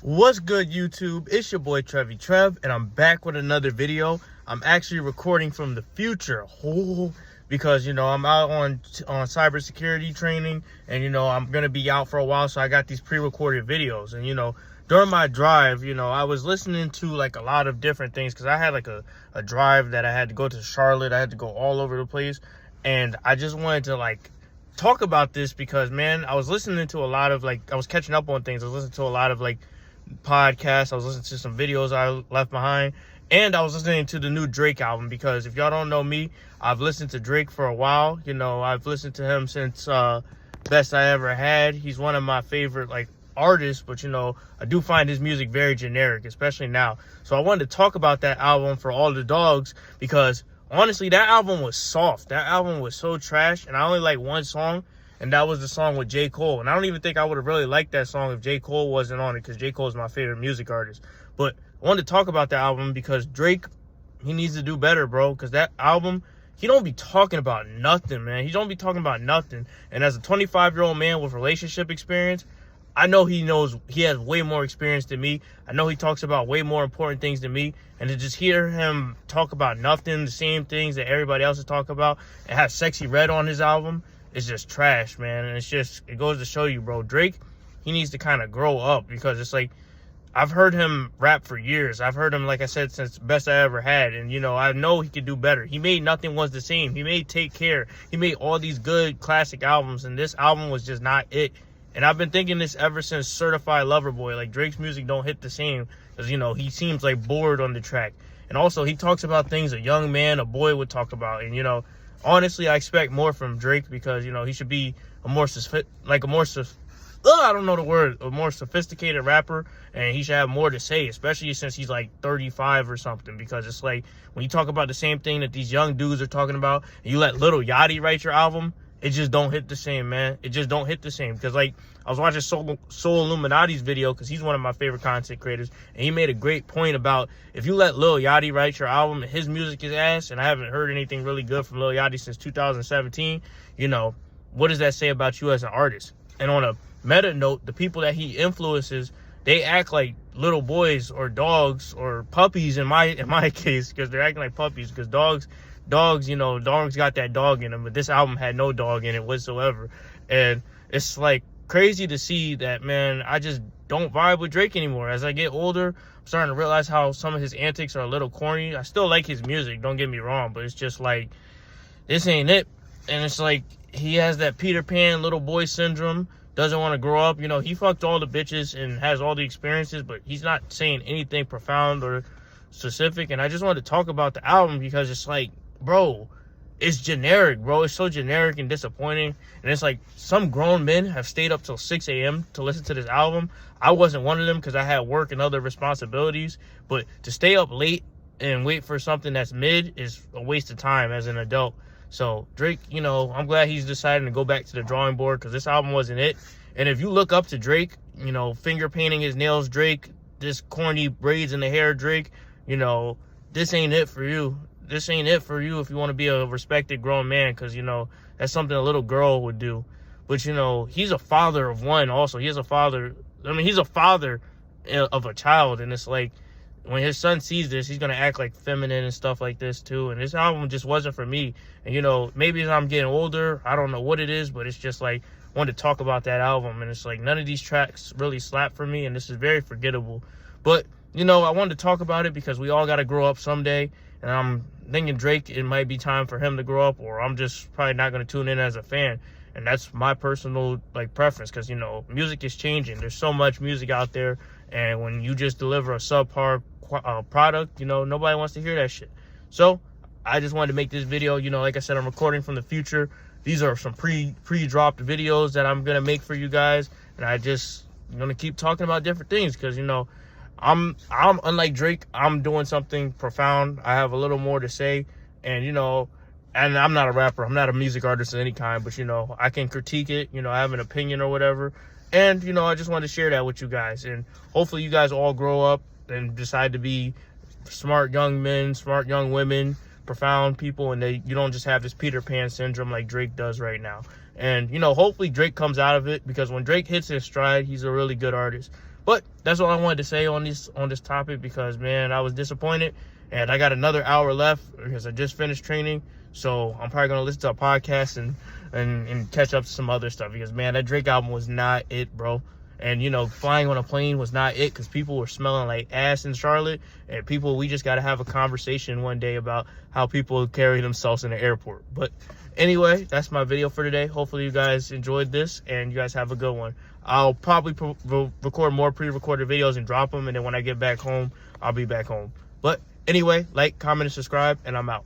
What's good, YouTube? It's your boy Trevi Trev, and I'm back with another video. I'm actually recording from the future, because I'm out on cybersecurity training, and I'm gonna be out for a while, so I got these pre-recorded videos. And during my drive, I was listening to like a lot of different things because I had like a drive that I had to go to Charlotte. I had to go all over the place, and I just wanted to like talk about this because, man, I was listening to a lot of I was catching up on things. I was listening to a lot of podcasts. I was listening to some videos I left behind, and I was listening to the new Drake album because if y'all don't know me, I've listened to Drake for a while. I've listened to him since Best I Ever Had. He's one of my favorite artists, but I do find his music very generic, especially now. So I wanted to talk about that album for all the dogs because honestly, that album was soft. That album was so trash, and I only like one song, and that was the song with J. Cole. And I don't even think I would have really liked that song if J. Cole wasn't on it, because J. Cole is my favorite music artist. But I wanted to talk about that album because Drake, he needs to do better, bro, because that album, he don't be talking about nothing, man. He don't be talking about nothing. And as a 25-year-old man with relationship experience, I know he knows he has way more experience than me. I know he talks about way more important things than me. And to just hear him talk about nothing, the same things that everybody else is talking about, and have Sexy Red on his album, is just trash, man. And it goes to show you, bro, Drake, he needs to kind of grow up, because it's like, I've heard him rap for years. I've heard him, like I said, since Best I Ever Had. And, I know he could do better. He made Nothing Was the Same. He made Take Care. He made all these good classic albums, and this album was just not it. And I've been thinking this ever since Certified Lover Boy. Like, Drake's music don't hit the same because, he seems like bored on the track. And also, he talks about things a young man, a boy would talk about. And, honestly, I expect more from Drake because, he should be a more sophisticated rapper, and he should have more to say, especially since he's like 35 or something. Because it's like, when you talk about the same thing that these young dudes are talking about, and you let Lil Yachty write your album, it just don't hit the same, man. It just don't hit the same. Because, I was watching Soul Illuminati's video, because he's one of my favorite content creators, and he made a great point about, if you let Lil Yachty write your album and his music is ass, and I haven't heard anything really good from Lil Yachty since 2017, what does that say about you as an artist? And on a meta note, the people that he influences, they act like little boys or dogs or puppies in my case, because they're acting like puppies, because dogs got that dog in them, but this album had no dog in it whatsoever. And it's like crazy to see that, man. I just don't vibe with Drake anymore. As I get older, I'm starting to realize how some of his antics are a little corny. I still like his music, don't get me wrong, but it's just like, this ain't it. And it's like, he has that Peter Pan little boy syndrome, doesn't want to grow up. He fucked all the bitches and has all the experiences, but he's not saying anything profound or specific. And I just wanted to talk about the album because it's like, bro, it's generic, bro. It's so generic and disappointing. And it's like, some grown men have stayed up till 6 a.m. to listen to this album. I wasn't one of them because I had work and other responsibilities. But to stay up late and wait for something that's mid is a waste of time as an adult. So Drake, I'm glad he's deciding to go back to the drawing board, because this album wasn't it. And if you look up to Drake, finger painting his nails Drake, this corny braids in the hair Drake, this ain't it for you. This ain't it for you if you want to be a respected grown man, because, that's something a little girl would do. But, he's a father of one also. He's a father of a child, and it's like, when his son sees this, he's going to act like feminine and stuff like this too. And this album just wasn't for me. And, maybe as I'm getting older, I don't know what it is, but it's just like, I wanted to talk about that album. And it's like, none of these tracks really slap for me, and this is very forgettable. But, I wanted to talk about it because we all got to grow up someday. And I'm thinking Drake, it might be time for him to grow up, or I'm just probably not going to tune in as a fan. And that's my personal preference, because, music is changing. There's so much music out there. And when you just deliver a subpar product, nobody wants to hear that shit. So I just wanted to make this video. Like I said, I'm recording from the future. These are some pre-dropped videos that I'm going to make for you guys. And I'm going to keep talking about different things, because, I'm unlike Drake. I'm doing something profound. I have a little more to say. And, and I'm not a rapper. I'm not a music artist of any kind, but, I can critique it. I have an opinion or whatever. And, I just wanted to share that with you guys. And hopefully you guys all grow up and decide to be smart young men, smart young women, profound people, and you don't just have this Peter Pan syndrome like Drake does right now. And, hopefully Drake comes out of it, because when Drake hits his stride, he's a really good artist. But that's all I wanted to say on this topic, because man, I was disappointed, and I got another hour left because I just finished training. So I'm probably gonna listen to a podcast and catch up to some other stuff, because man, that Drake album was not it, bro. And you know, flying on a plane was not it, because people were smelling like ass in Charlotte. And we just got to have a conversation one day about how people carry themselves in the airport. But anyway, that's my video for today. Hopefully you guys enjoyed this, and you guys have a good one. I'll probably record more pre-recorded videos and drop them, and then when I get back home, I'll be back home. But anyway, like, comment, and subscribe, and I'm out.